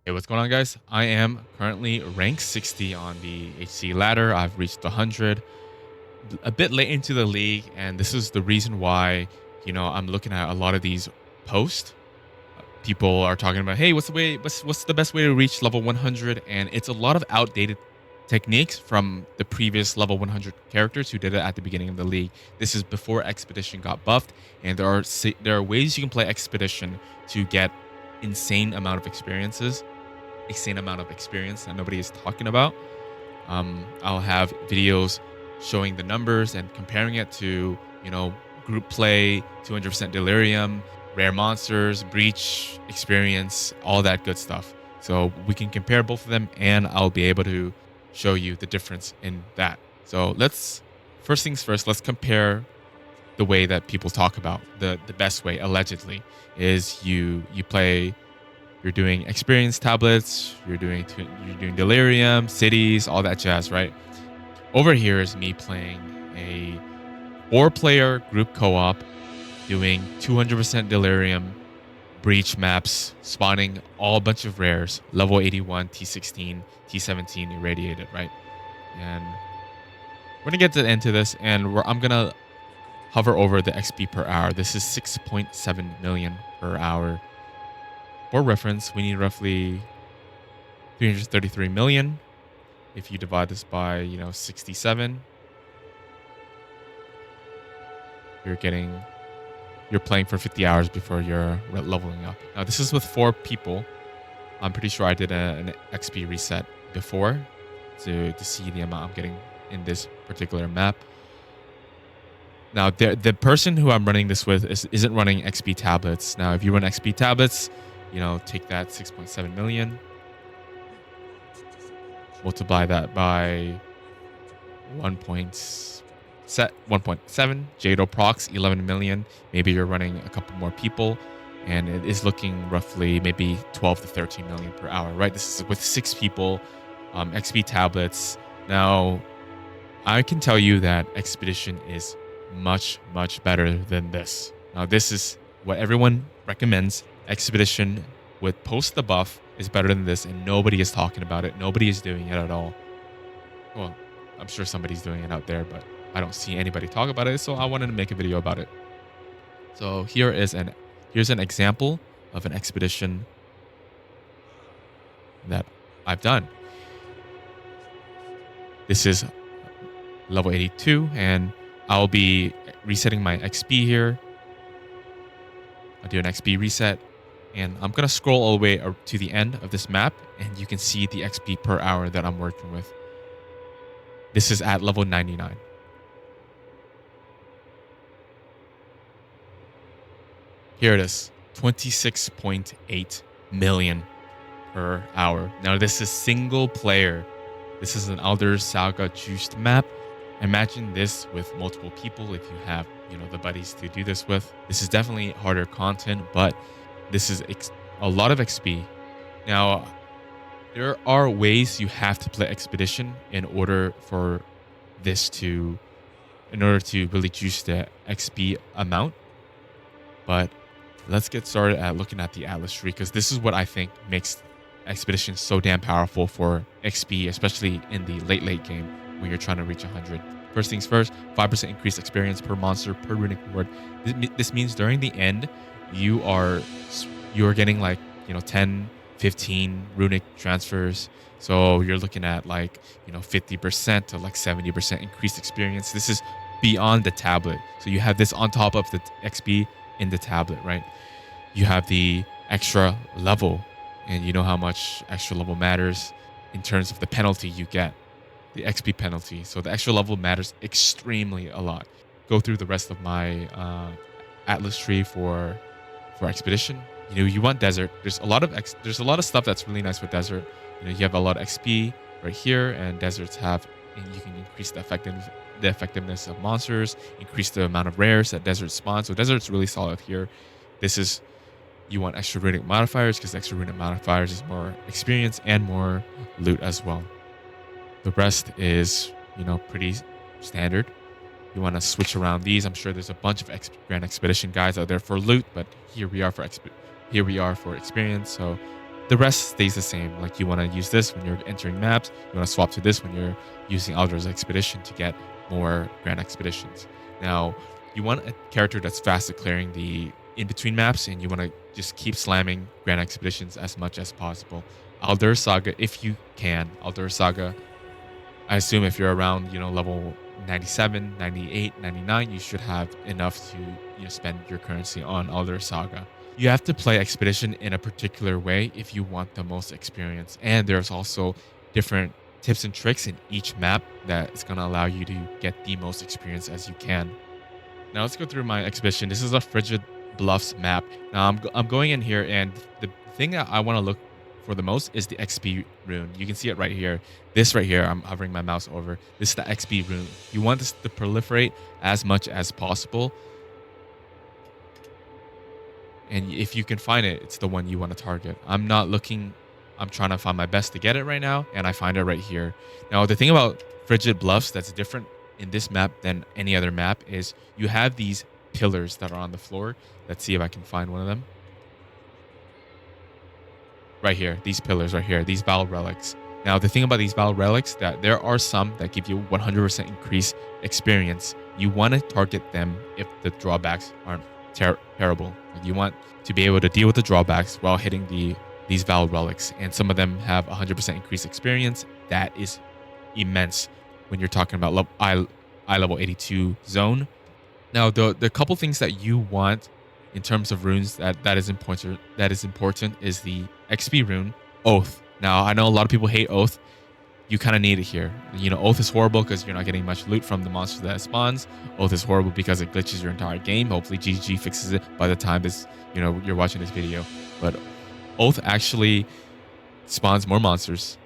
Hey, what's going on, guys? I am currently rank 60 on the HC ladder. I've reached 100, a bit late into the league, and this is the reason why, I'm looking at a lot of these posts. People are talking about, hey, what's the best way to reach level 100? And it's a lot of outdated techniques from the previous level 100 characters who did it at the beginning of the league. This is before Expedition got buffed, and there are ways you can play Expedition to get insane amount of experience that nobody is talking about. I'll have videos showing the numbers and comparing it to, group play, 200% delirium, rare monsters, breach experience, all that good stuff. So we can compare both of them, and I'll be able to show you the difference in that. So first things first, let's compare the way that people talk about the best way, allegedly, is you're doing experience tablets, you're doing delirium, cities, all that jazz, right? Over here is me playing a 4-player group co-op, doing 200% delirium, breach maps, spawning all a bunch of rares, level 81, T16, T17 irradiated, right? And we're gonna get into this, and I'm gonna hover over the XP per hour. This is 6.7 million per hour. For reference, we need roughly 333 million. If you divide this by, 67, you're playing for 50 hours before you're leveling up. Now, this is with 4 people. I'm pretty sure I did an XP reset before to see the amount I'm getting in this particular map. Now, the person who I'm running this with isn't running XP tablets. Now, if you run XP tablets, take that 6.7 million, multiply that by 1.7, Jado procs 11 million. Maybe you're running a couple more people, and it is looking roughly maybe 12 to 13 million per hour, right? This is with 6 people, XP tablets. Now, I can tell you that Expedition is much, much better than this. Now, this is what everyone recommends. Expedition with post the buff is better than this, and nobody is talking about it. Nobody is doing it at all. Well, I'm sure somebody's doing it out there, but I don't see anybody talk about it, so I wanted to make a video about it. So here's an example of an expedition that I've done. This is level 82, and I'll be resetting my XP here. I'll do an XP reset, and I'm going to scroll all the way to the end of this map, and you can see the XP per hour that I'm working with. This is at level 99. Here it is, 26.8 million per hour. Now, this is single player. This is an Elder Saga juiced map. Imagine this with multiple people if you have, the buddies to do this with. This is definitely harder content, but this is a lot of XP. Now, there are ways you have to play Expedition in order to really juice the XP amount. But let's get started at looking at the Atlas tree, because this is what I think makes Expedition so damn powerful for XP, especially in the late game when you're trying to reach 100. First things first, 5% increased experience per monster per runic reward. This means during the end, you are getting like 10, 15 runic transfers. So you're looking at 50% to 70% increased experience. This is beyond the tablet. So you have this on top of the XP in the tablet, right? You have the extra level, and you know how much extra level matters in terms of the penalty you get, the XP penalty. So the extra level matters extremely a lot. Go through the rest of my Atlas tree for Expedition. You want desert. There's a lot of stuff that's really nice with desert. You have a lot of XP right here, and deserts you can increase the effectiveness of monsters, increase the amount of rares that deserts spawn. So desert's really solid here. You want extra runic modifiers, because extra runic modifiers is more experience and more loot as well. The rest is, pretty standard. You want to switch around these. I'm sure there's a bunch of Grand Expedition guys out there for loot, but here we are for experience. So The rest stays the same. Like you want to use this when you're entering maps. You want to swap to this when you're using Aldra's Expedition to get more Grand Expeditions. Now, you want a character that's fast at clearing the in-between maps, and you want to just keep slamming Grand Expeditions as much as possible. Aldur Saga, if you can. Aldur Saga, I assume if you're around, level 97, 98, 99, you should have enough to spend your currency on Aldur Saga. You have to play Expedition in a particular way if you want the most experience. And there's also different tips and tricks in each map that is going to allow you to get the most experience as you can. Now let's go through my Expedition. This is a Frigid Bluffs map. Now I'm going in here, and the thing that I want to look for the most is the XP rune. You can see it right here. This right here, I'm hovering my mouse over. This is the XP rune. You want this to proliferate as much as possible. And if you can find it, it's the one you want to target. I'm not looking, I'm trying to find my best to get it right now, and I find it right here. Now, the thing about Frigid Bluffs that's different in this map than any other map is you have these pillars that are on the floor. Let's see if I can find one of them. Right here, these pillars right here, these battle relics. Now, the thing about these battle relics, that there are some that give you 100% increased experience. You want to target them if the drawbacks aren't terrible. Like, you want to be able to deal with the drawbacks while hitting these battle relics. And some of them have 100% increased experience. That is immense when you're talking about I level 82 zone. Now, the couple things that you want in terms of runes that is important is the XP rune, Oath. Now, I know a lot of people hate Oath. You kind of need it here. Oath is horrible because you're not getting much loot from the monster that spawns. Oath is horrible because it glitches your entire game. Hopefully GG fixes it by the time this, you're watching this video. But Oath actually spawns more monsters.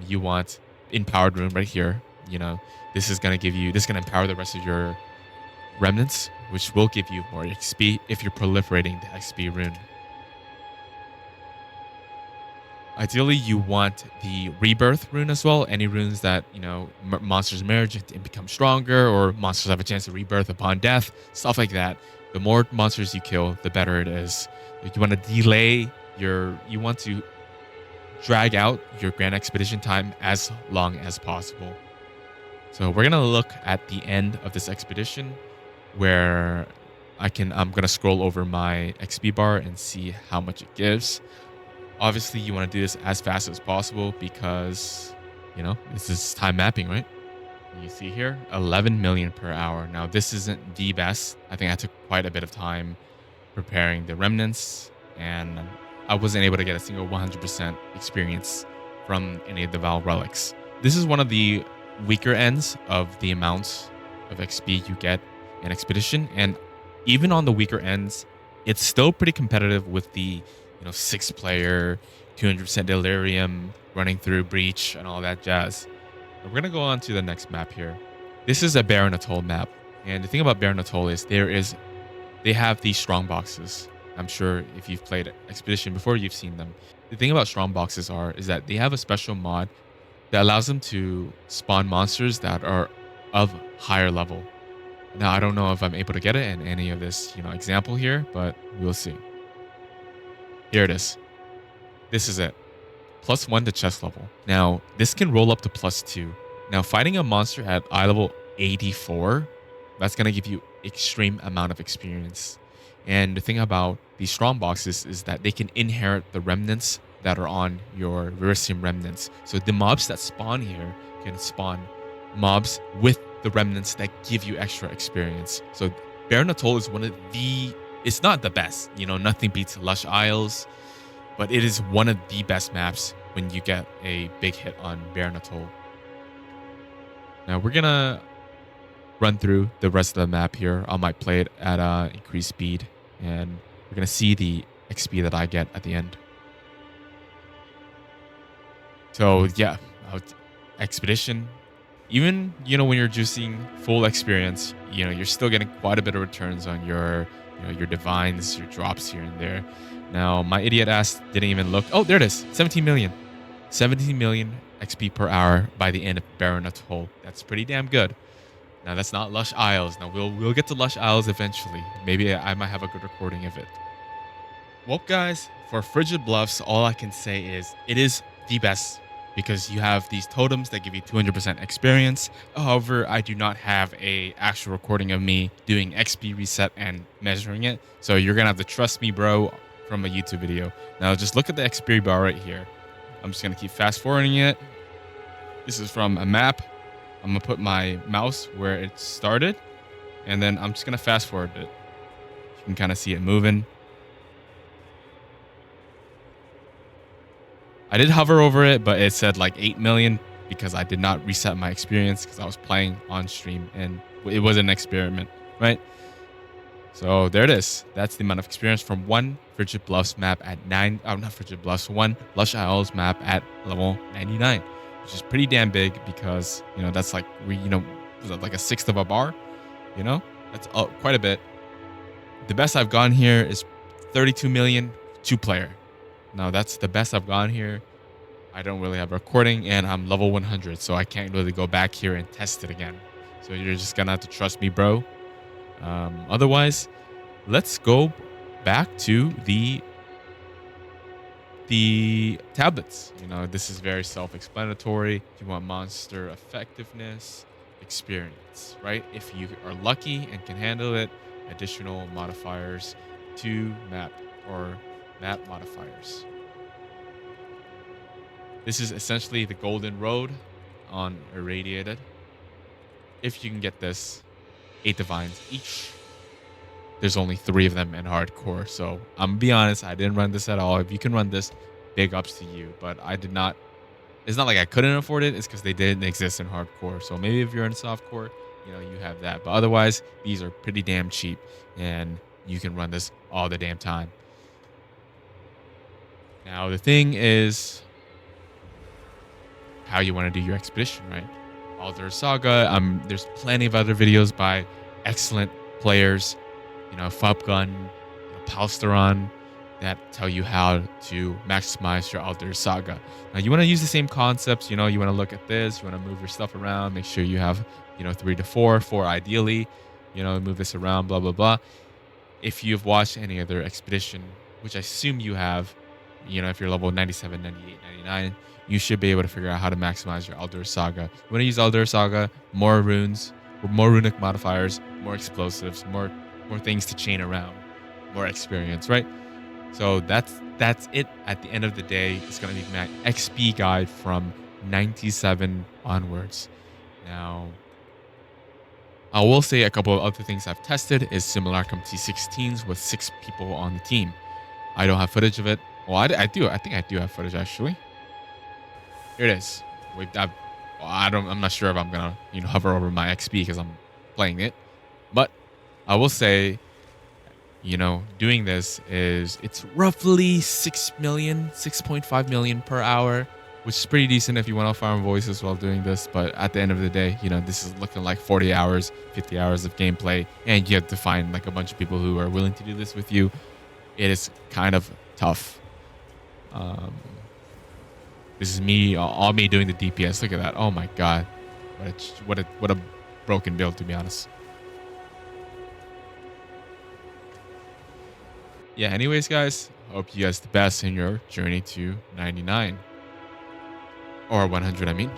You want Empowered rune right here. This is going to empower the rest of your remnants, which will give you more XP if you're proliferating the XP rune. Ideally, you want the Rebirth rune as well. Any runes that, monsters merge and become stronger, or monsters have a chance to rebirth upon death, stuff like that. The more monsters you kill, the better it is. You want to you want to drag out your Grand Expedition time as long as possible. So we're going to look at the end of this expedition where I'm going to scroll over my XP bar and see how much it gives. Obviously, you want to do this as fast as possible because, this is time mapping, right? You see here, 11 million per hour. Now, this isn't the best. I think I took quite a bit of time preparing the remnants, and I wasn't able to get a single 100% experience from any of the Val relics. This is one of the weaker ends of the amounts of XP you get in Expedition, and even on the weaker ends, it's still pretty competitive with the 6-player 200% delirium running through breach and all that jazz. We're gonna go on to the next map here. This is a Barren Atoll map, and the thing about Barren Atoll is they have these strong boxes. I'm sure if you've played Expedition before, you've seen them. The thing about strong boxes is that they have a special mod that allows them to spawn monsters that are of higher level. Now, I don't know if I'm able to get it in any of this example here, but we'll see. Here it is. This is it. +1 to chest level. Now, this can roll up to +2. Now, fighting a monster at eye level 84, that's going to give you extreme amount of experience. And the thing about these strong boxes is that they can inherit the remnants that are on your Verisium remnants. So the mobs that spawn here can spawn mobs with the remnants that give you extra experience. So Barren Atoll is it's not the best, nothing beats Lush Isles, but it is one of the best maps when you get a big hit on Barren Atoll. Now we're gonna run through the rest of the map here. I might play it at increased speed, and we're gonna see the XP that I get at the end. So yeah, Expedition, even when you're juicing full experience, you're still getting quite a bit of returns on your your divines, your drops here and there. Now, my idiot ass didn't even look. Oh, there it is. 17 million. 17 million XP per hour by the end of Barren Atoll. That's pretty damn good. Now, that's not Lush Isles. Now, we'll get to Lush Isles eventually. Maybe I might have a good recording of it. Well, guys, for Frigid Bluffs, all I can say is it is the best because you have these totems that give you 200% experience. However, I do not have a actual recording of me doing XP reset and measuring it. So you're going to have to trust me, bro, from a YouTube video. Now, just look at the XP bar right here. I'm just going to keep fast forwarding it. This is from a map. I'm going to put my mouse where it started, and then I'm just going to fast forward it. You can kind of see it moving. I did hover over it, but it said like 8 million because I did not reset my experience because I was playing on stream and it was an experiment, right? So there it is. That's the amount of experience from one Frigid Bluffs map at not Frigid Bluffs, one Lush Isles map at level 99, which is pretty damn big because, that's like, like a sixth of a bar, that's quite a bit. The best I've gone here is 32 million, 2-player. Now, that's the best I've gone here. I don't really have a recording, and I'm level 100, so I can't really go back here and test it again. So you're just going to have to trust me, bro. Otherwise, let's go back to the tablets. This is very self-explanatory. You want monster effectiveness, experience, right? If you are lucky and can handle it, additional modifiers to map or map modifiers. This is essentially the golden road on irradiated. If you can get this, 8 divines each. There's only 3 of them in hardcore. So I'm gonna be honest, I didn't run this at all. If you can run this, big ups to you. But I did not. It's not like I couldn't afford it. It's because they didn't exist in hardcore. So maybe if you're in softcore, you have that. But otherwise, these are pretty damn cheap. And you can run this all the damn time. Now, the thing is how you want to do your expedition, right? Alder Saga, there's plenty of other videos by excellent players, Fubgun, Palsteron, that tell you how to maximize your Alder Saga. Now, you want to use the same concepts, you want to look at this, you want to move your stuff around, make sure you have, 3 to 4 ideally, move this around, blah, blah, blah. If you've watched any other expedition, which I assume you have, if you're level 97, 98, 99, you should be able to figure out how to maximize your Alder Saga. You want to use Alder Saga, more runes, more runic modifiers, more explosives, more things to chain around, more experience, right? So that's it. At the end of the day, it's going to be my XP guide from 97 onwards. Now, I will say a couple of other things I've tested is Simulacrum T16s with 6 people on the team. I don't have footage of it. Well, I do. I think I do have footage, actually. Here it is. I'm not sure if I'm gonna hover over my XP because I'm playing it, but I will say, doing this it's roughly 6.5 million per hour, which is pretty decent if you want to farm voices while doing this. But at the end of the day, this is looking like 40 hours, 50 hours of gameplay, and you have to find like a bunch of people who are willing to do this with you. It is kind of tough. This is me, all me doing the DPS. Look at that. Oh my god, what a broken build, to be honest. Yeah. Anyways, guys, hope you guys the best in your journey to 99 or 100. I mean.